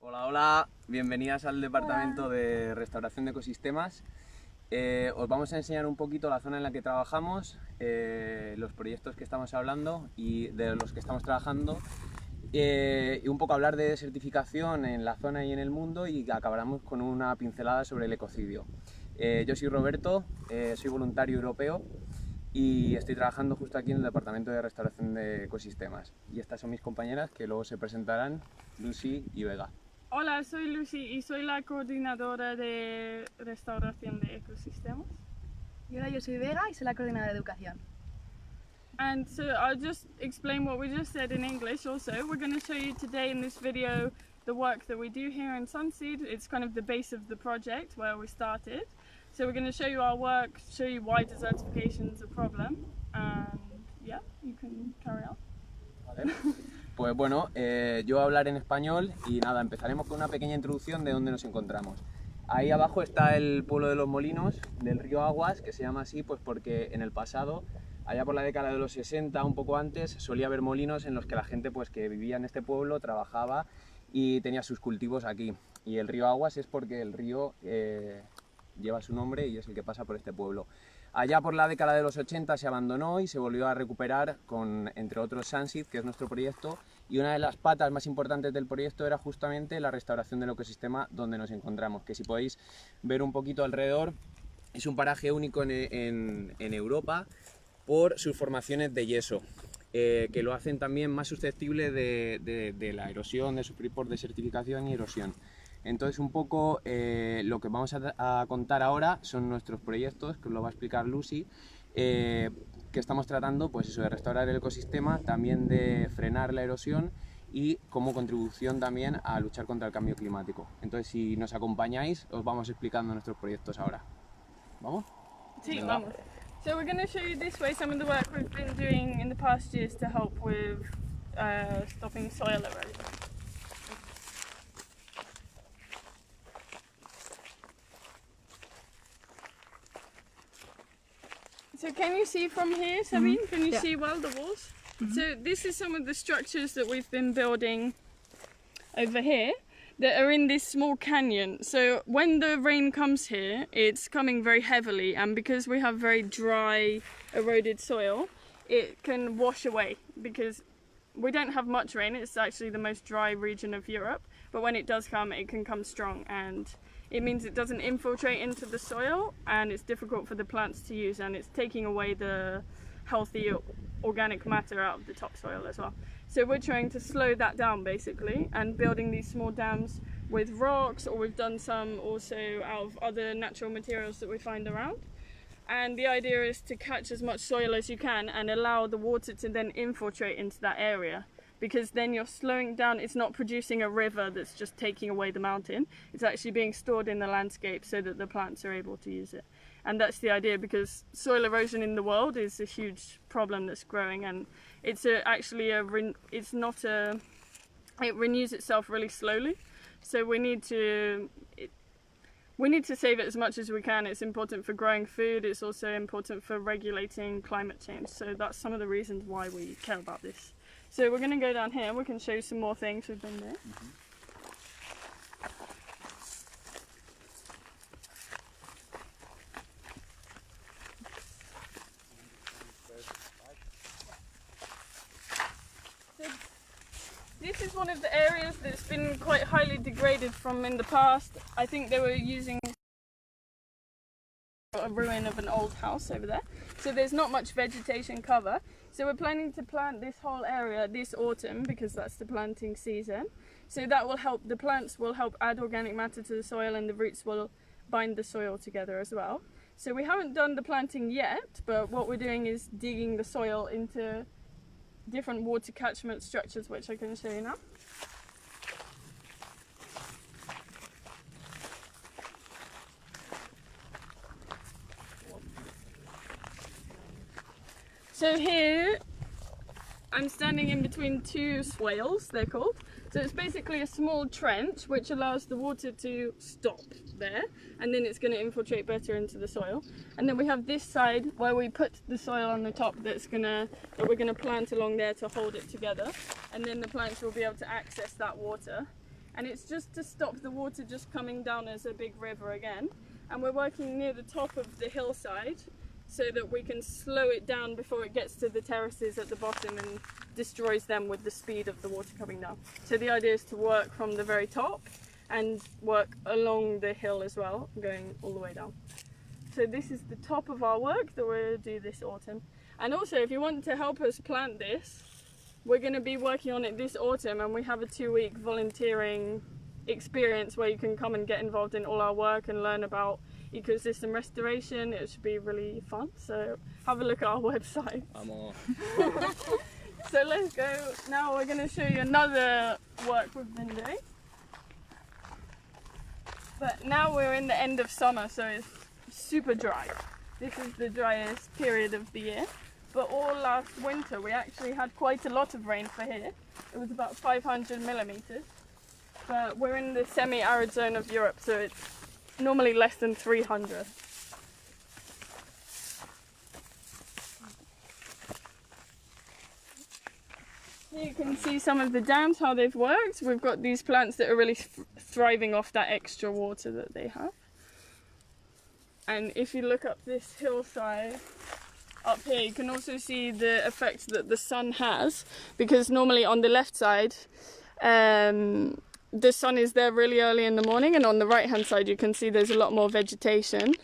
Hola, hola, bienvenidas al departamento de restauración de ecosistemas. Os vamos a enseñar un poquito la zona en la que trabajamos, los proyectos que estamos hablando y de los que estamos trabajando, y un poco hablar de desertificación en la zona y en el mundo, y acabaremos con una pincelada sobre el ecocidio. Yo soy Roberto, soy voluntario europeo y estoy trabajando justo aquí en el departamento de restauración de ecosistemas. Y estas son mis compañeras que luego se presentarán, Lucy y Vega. Hola, soy Lucy y soy la coordinadora de restauración de ecosistemas. Y ahora yo soy Vega y soy la coordinadora de educación. And so I'll just explain what we just said in English also. We're going to show you today in this video the work that we do here in Sunseed. It's kind of the base of the project where we started. So we're going to show you our work, show you why desertification is a problem, and yeah, you can carry on. Vale. Pues bueno, yo voy a hablar en español y nada, empezaremos con una pequeña introducción de dónde nos encontramos. Ahí abajo está el pueblo de los Molinos, del río Aguas, que se llama así pues porque en el pasado, allá por la década de los 60, un poco antes, solía haber molinos en los que la gente pues que vivía en este pueblo trabajaba y tenía sus cultivos aquí. Y el río Aguas es porque el río lleva su nombre y es el que pasa por este pueblo. Allá por la década de los 80 se abandonó y se volvió a recuperar con, entre otros, Sunseed, que es nuestro proyecto, y una de las patas más importantes del proyecto era justamente la restauración del ecosistema donde nos encontramos, que si podéis ver un poquito alrededor, es un paraje único en Europa por sus formaciones de yeso, que lo hacen también más susceptible de la erosión, de sufrir por desertificación y erosión. Entonces un poco lo que vamos a contar ahora son nuestros proyectos, que os lo va a explicar Lucy, que estamos tratando pues eso, de restaurar el ecosistema, también de frenar la erosión y como contribución también a luchar contra el cambio climático. Entonces si nos acompañáis os vamos explicando nuestros proyectos ahora. ¿Vamos? Sí, Venga. vamos. So we're going to show you this way some of the work we've been doing in the past years to help with stopping soil erosion. So can you see from here, Sabine? Can you see well the walls? So this is some of the structures that we've been building over here that are in this small canyon. So when the rain comes here, it's coming very heavily, and because we have very dry, eroded soil, it can wash away because we don't have much rain. It's actually the most dry region of Europe, but when it does come, it can come strong, and it means it doesn't infiltrate into the soil and it's difficult for the plants to use, and it's taking away the healthy organic matter out of the topsoil as well. So we're trying to slow that down basically and building these small dams with rocks, or we've done some also out of other natural materials that we find around. And the idea is to catch as much soil as you can and allow the water to then infiltrate into that area, because then you're slowing down. It's not producing a river that's just taking away the mountain. It's actually being stored in the landscape so that the plants are able to use it. And that's the idea, because soil erosion in the world is a huge problem that's growing, and it's it renews itself really slowly. So we need to save it as much as we can. It's important for growing food. It's also important for regulating climate change. So that's some of the reasons why we care about this. So we're going to go down here. We can show you some more things we've been there. So this is one of the areas that's been quite highly degraded from in the past. I think they were using a ruin of an old house over there. So there's not much vegetation cover. So we're planning to plant this whole area this autumn, because that's the planting season. So that will help, the plants will help add organic matter to the soil, and the roots will bind the soil together as well. So we haven't done the planting yet, but what we're doing is digging the soil into different water catchment structures, which I can show you now. So here, I'm standing in between two swales, they're called. So it's basically a small trench which allows the water to stop there, and then it's going to infiltrate better into the soil. And then we have this side where we put the soil on the top that we're going to plant along there to hold it together, and then the plants will be able to access that water. and it's just to stop the water just coming down as a big river again. And we're working near the top of the hillside so that we can slow it down before it gets to the terraces at the bottom and destroys them with the speed of the water coming down. So the idea is to work from the very top and work along the hill as well, going all the way down. So this is the top of our work that we'll do this autumn. And also, if you want to help us plant this, we're going to be working on it this autumn, and we have a 2-week volunteering experience where you can come and get involved in all our work and learn about ecosystem restoration. It should be really fun, so have a look at our website. I'm off. So let's go. Now we're going to show you another work we've been doing. But now we're in the end of summer, so it's super dry. This is the driest period of the year. But all last winter we actually had quite a lot of rain for here. It was about 500 millimeters. But we're in the semi-arid zone of Europe, so it's normally less than 300. Here you can see some of the dams, how they've worked. We've got these plants that are really thriving off that extra water that they have. And if you look up this hillside up here, you can also see the effect that the sun has, because normally on the left side the sun is there really early in the morning, and on the right hand side you can see there's a lot more vegetation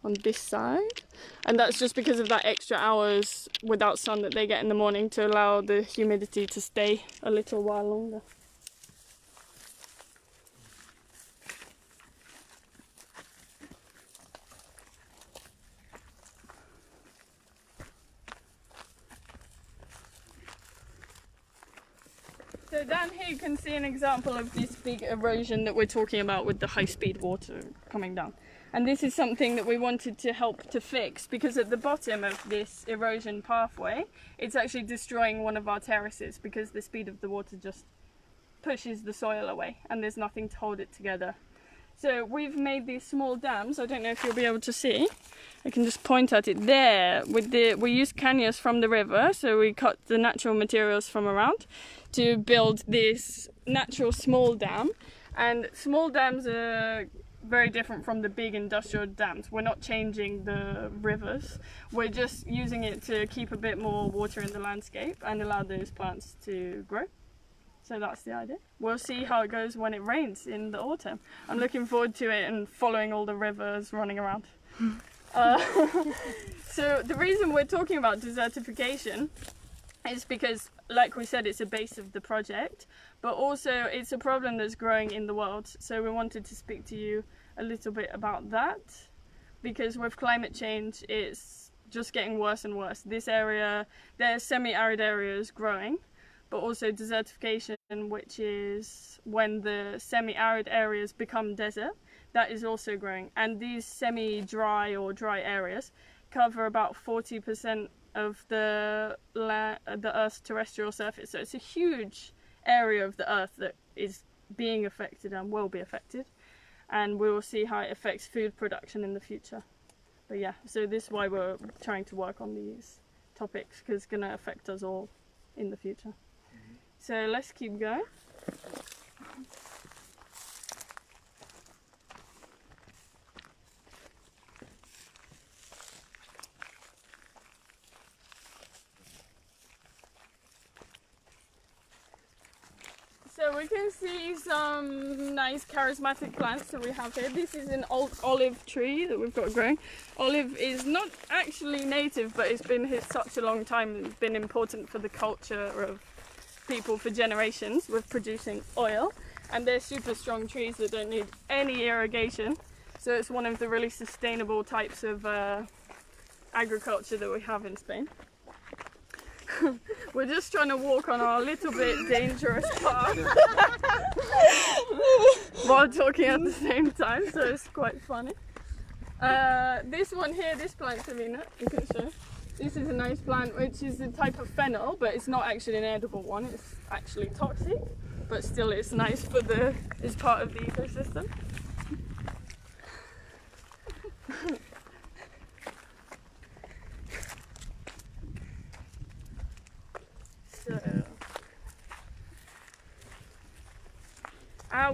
on this side, and that's just because of that extra hours without sun that they get in the morning to allow the humidity to stay a little while longer. So down here you can see an example of this big erosion that we're talking about with the high-speed water coming down. And this is something that we wanted to help to fix, because at the bottom of this erosion pathway, it's actually destroying one of our terraces because the speed of the water just pushes the soil away and there's nothing to hold it together. So we've made these small dams. I don't know if you'll be able to see. I can just point at it there. We use cañas from the river, so we cut the natural materials from around to build this natural small dam. And small dams are very different from the big industrial dams. We're not changing the rivers. We're just using it to keep a bit more water in the landscape and allow those plants to grow. So that's the idea. We'll see how it goes when it rains in the autumn. I'm looking forward to it and following all the rivers running around. So the reason we're talking about desertification is because, like we said, it's a base of the project, but also it's a problem that's growing in the world. So we wanted to speak to you a little bit about that, because with climate change, it's just getting worse and worse. This area, there's semi-arid areas growing, but also desertification, which is when the semi-arid areas become desert, that is also growing. And these semi-dry or dry areas cover about 40% of the Earth's terrestrial surface. So it's a huge area of the Earth that is being affected and will be affected. And we will see how it affects food production in the future. But yeah, so this is why we're trying to work on these topics, because it's going to affect us all in the future. So let's keep going. So we can see some nice charismatic plants that we have here. This is an old olive tree that we've got growing. Olive is not actually native, but it's been here such a long time. It's been important for the culture of people for generations with producing oil, and they're super strong trees that don't need any irrigation, so it's one of the really sustainable types of agriculture that we have in Spain. We're just trying to walk on our little bit dangerous path while talking at the same time, so it's quite funny. This one here, this plant, Savina, you can show. This is a nice plant, which is a type of fennel, but it's not actually an edible one. It's actually toxic, but still it's nice for it's part of the ecosystem.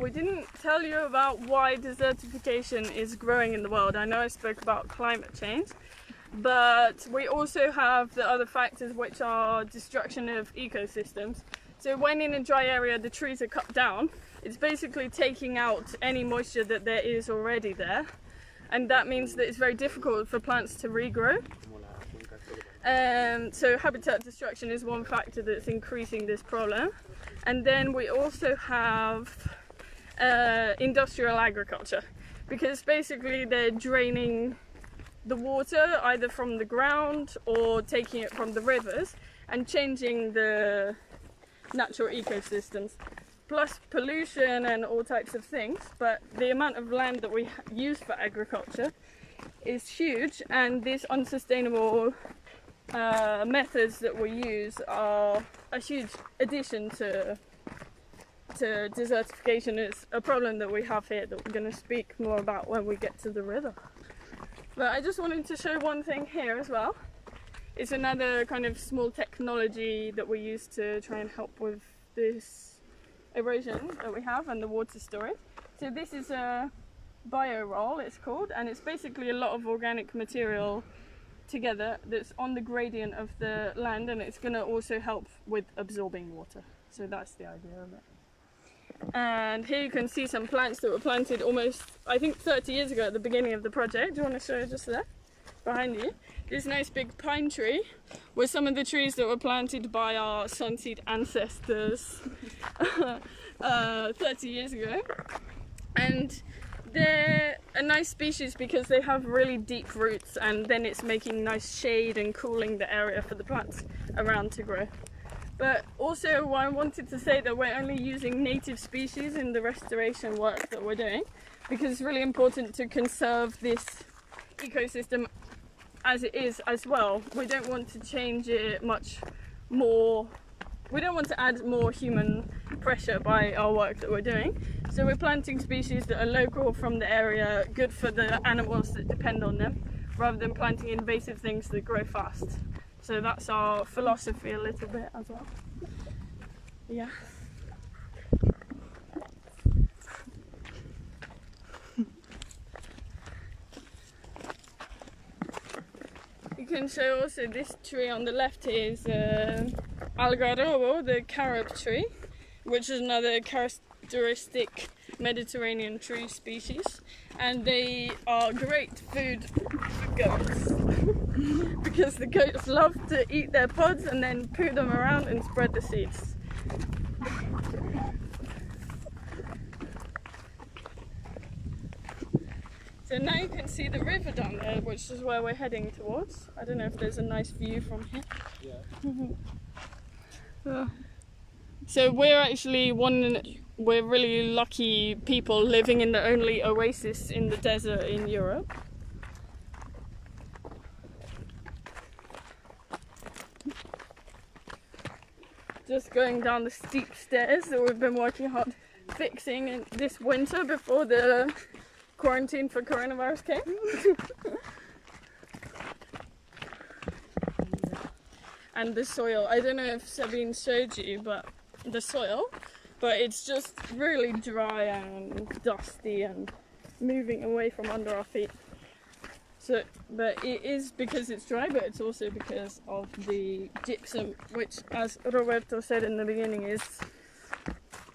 we didn't tell you about why desertification is growing in the world. I know I spoke about climate change, but we also have the other factors, which are destruction of ecosystems. So when in a dry area the trees are cut down, it's basically taking out any moisture that there is already there, and that means that it's very difficult for plants to regrow. So habitat destruction is one factor that's increasing this problem. And then we also have industrial agriculture, because basically they're draining the water either from the ground or taking it from the rivers and changing the natural ecosystems, plus pollution and all types of things. But the amount of land that we use for agriculture is huge, and these unsustainable methods that we use are a huge addition to desertification. It's a problem that we have here that we're going to speak more about when we get to the river. But I just wanted to show one thing here as well. It's another kind of small technology that we use to try and help with this erosion that we have and the water storage. So this is a bio-roll, it's called, and it's basically a lot of organic material together that's on the gradient of the land, and it's going to also help with absorbing water. So that's the idea of it. And here you can see some plants that were planted almost, I think, 30 years ago at the beginning of the project. Do you want to show it just there behind you? This nice big pine tree were some of the trees that were planted by our sunseed ancestors 30 years ago. And they're a nice species because they have really deep roots, and then it's making nice shade and cooling the area for the plants around to grow. But also I wanted to say that we're only using native species in the restoration work that we're doing, because it's really important to conserve this ecosystem as it is as well. We don't want to change it much more. We don't want to add more human pressure by our work that we're doing. So we're planting species that are local from the area, good for the animals that depend on them, rather than planting invasive things that grow fast. So that's our philosophy a little bit as well. Yeah. You can show also this tree on the left here is Algarrobo, the carob tree, which is another characteristic Mediterranean tree species, and they are great food for goats because the goats love to eat their pods and then poo them around and spread the seeds. So now you can see the river down there, which is where we're heading towards. I don't know if there's a nice view from here. Yeah. So we're really lucky people living in the only oasis in the desert in Europe. Just going down the steep stairs that we've been working hard fixing this winter before the quarantine for coronavirus came. And the soil, I don't know if Sabine showed you, but the soil, but it's just really dry and dusty and moving away from under our feet. So, but it is because it's dry, but it's also because of the gypsum, which, as Roberto said in the beginning, is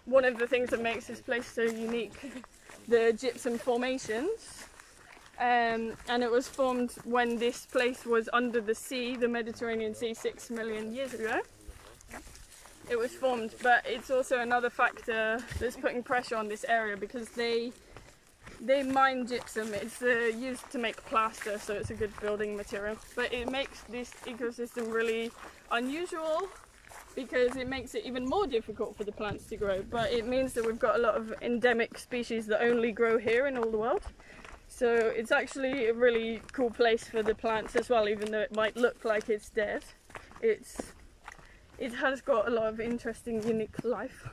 one of the things that makes this place so unique. The gypsum formations, and it was formed when this place was under the sea, the Mediterranean Sea, 6 million years ago. It was formed, but it's also another factor that's putting pressure on this area because they mine gypsum. It's used to make plaster, so it's a good building material. But it makes this ecosystem really unusual because it makes it even more difficult for the plants to grow. But it means that we've got a lot of endemic species that only grow here in all the world. So it's actually a really cool place for the plants as well, even though it might look like it's dead. It has got a lot of interesting, unique life.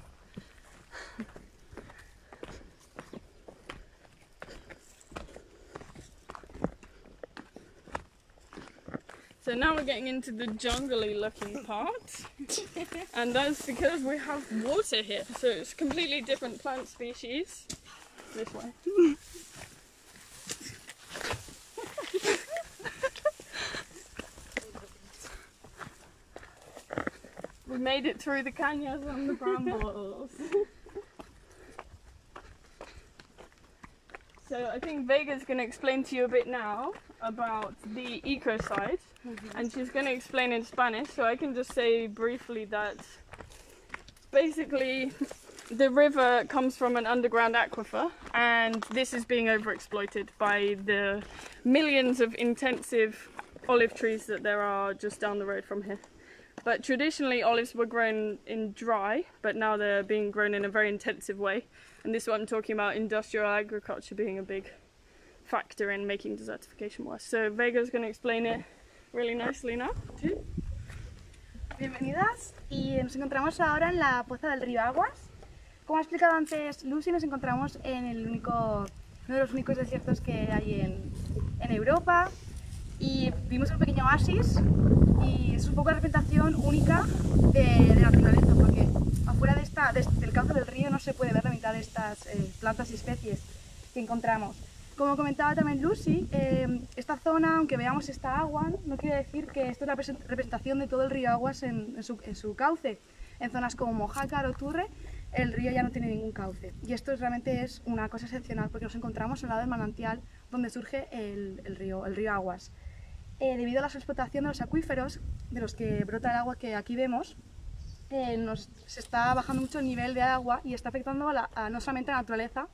So now we're getting into the jungly looking part. And that's because we have water here. So it's completely different plant species. This way. We made it through the canyons and the brambles. So I think Vega's going to explain to you a bit now about the Ecocide, and she's going to explain in Spanish, so I can just say briefly that basically the river comes from an underground aquifer, and this is being overexploited by the millions of intensive olive trees that there are just down the road from here. But traditionally olives were grown in dry, but now they're being grown in a very intensive way. And this is what I'm talking about, industrial agriculture being a big factor in making desertification worse. So Vega's going to explain it really nicely now, too. Bienvenidas, y nos encontramos ahora en la poza del río Aguas. Como ha explicado antes Lucy, nos encontramos en uno de los únicos desiertos que hay en Europa, y vimos un pequeño oasis, y es un poco la representación única de la naturaleza, porque afuera del cauce del río no se puede ver la mitad de estas plantas y especies que encontramos. Como comentaba también Lucy, esta zona, aunque veamos esta agua, no quiere decir que esto es la representación de todo el río Aguas en su cauce. En zonas como Mojácar o Turre, el río ya no tiene ningún cauce. Y esto realmente es una cosa excepcional, porque nos encontramos al lado del manantial donde surge el río Aguas. Debido a la explotación de los acuíferos, de los que brota el agua que aquí vemos, se está bajando mucho el nivel de agua y está afectando no solamente a la naturaleza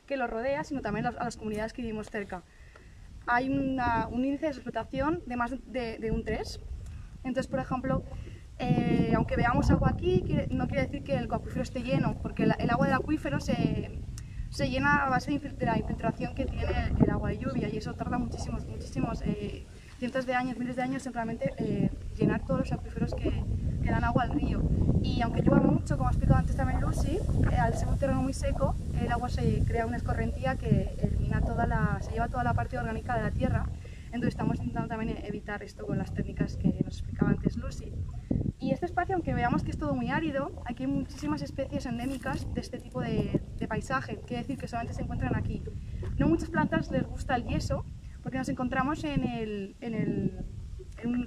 que lo rodea, sino también a las comunidades que vivimos cerca. Hay un índice de explotación de más de un 3. Entonces, por ejemplo, aunque veamos agua aquí, no quiere decir que el acuífero esté lleno, porque el agua del acuífero se llena a base de la infiltración que tiene el agua de lluvia, y eso tarda muchísimos cientos de años, miles de años en realmente llenar todos los acuíferos que dan agua al río. Y aunque llueva mucho, como ha explicado antes también Lucy, al ser un terreno muy seco, el agua se crea una escorrentía que se lleva toda la parte orgánica de la tierra. Entonces estamos intentando también evitar esto con las técnicas que nos explicaba antes Lucy. Y este espacio, aunque veamos que es todo muy árido, aquí hay muchísimas especies endémicas de este tipo de paisaje, quiere decir que solamente se encuentran aquí. No muchas plantas les gusta el yeso, porque nos encontramos en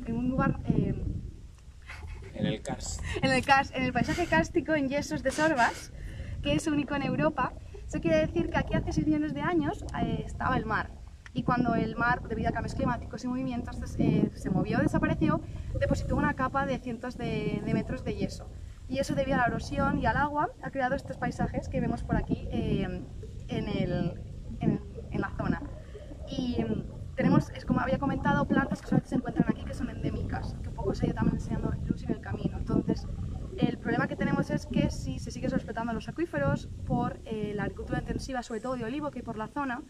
un lugar... En el karst. En el paisaje kárstico en yesos de sorbas, que es único en Europa. Eso quiere decir que aquí hace 6 millones de años estaba el mar. Y cuando el mar, debido a cambios climáticos y movimientos, se movió, desapareció, depositó una capa de cientos de metros de yeso. Y eso, debido a la erosión y al agua, ha creado estos paisajes que vemos por aquí en la zona. Y tenemos, como había comentado, plantas que solamente se encuentran aquí, que son endémicas, que un poco se ha ido también enseñando Lucy en el camino. Entonces, el problema que tenemos es que si se sigue explotando los acuíferos por la agricultura intensiva, sobre todo de olivo, que hay por la zona,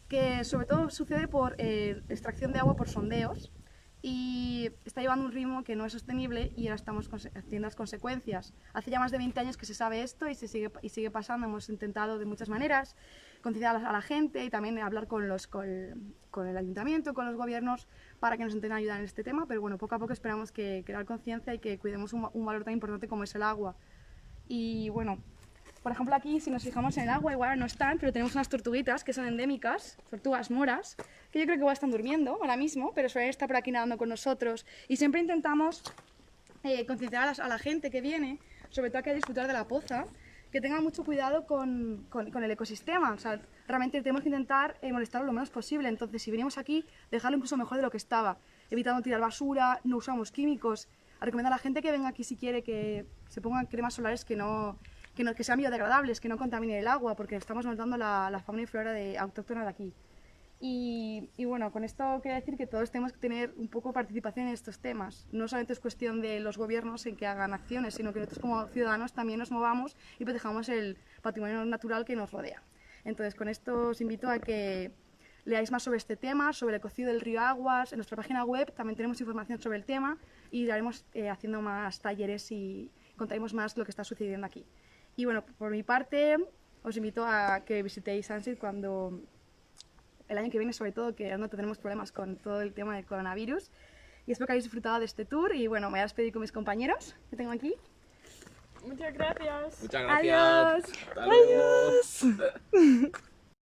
que sobre todo sucede por extracción de agua por sondeos, y está llevando un ritmo que no es sostenible, y ahora estamos haciendo las consecuencias. Hace ya más de 20 años que se sabe esto y sigue pasando. Hemos intentado de muchas maneras concienciar a la gente y también hablar con el ayuntamiento, con los gobiernos, para que nos intenten ayudar en este tema, pero bueno, poco a poco esperamos que crear conciencia y que cuidemos un valor tan importante como es el agua. Y bueno, por ejemplo aquí, si nos fijamos en el agua, igual no están, pero tenemos unas tortuguitas que son endémicas, tortugas moras, que yo creo que igual están durmiendo ahora mismo, pero suelen estar por aquí nadando con nosotros, y siempre intentamos concienciar a la gente que viene, sobre todo a que disfrutar de la poza, que tengan mucho cuidado con el ecosistema. O sea, realmente tenemos que intentar molestarlo lo menos posible. Entonces, si venimos aquí, dejarlo incluso mejor de lo que estaba, evitando tirar basura, no usamos químicos. A recomendar a la gente que venga aquí, si quiere, que se pongan cremas solares que sean biodegradables, que no contaminen el agua, porque estamos matando la fauna y flora autóctona de aquí. Y bueno, con esto quiero decir que todos tenemos que tener un poco participación en estos temas. No solamente es cuestión de los gobiernos en que hagan acciones, sino que nosotros como ciudadanos también nos movamos y protejamos el patrimonio natural que nos rodea. Entonces, con esto os invito a que leáis más sobre este tema, sobre el ecocidio del río Aguas. En nuestra página web también tenemos información sobre el tema, y iremos haciendo más talleres y contaremos más lo que está sucediendo aquí. Y bueno, por mi parte, os invito a que visitéis Sunset cuando... el año que viene, sobre todo, que no tendremos problemas con todo el tema del coronavirus. y espero que hayáis disfrutado de este tour y bueno, me voy a despedir con mis compañeros que tengo aquí. Muchas gracias. Muchas gracias. Adiós. Hasta luego. Adiós.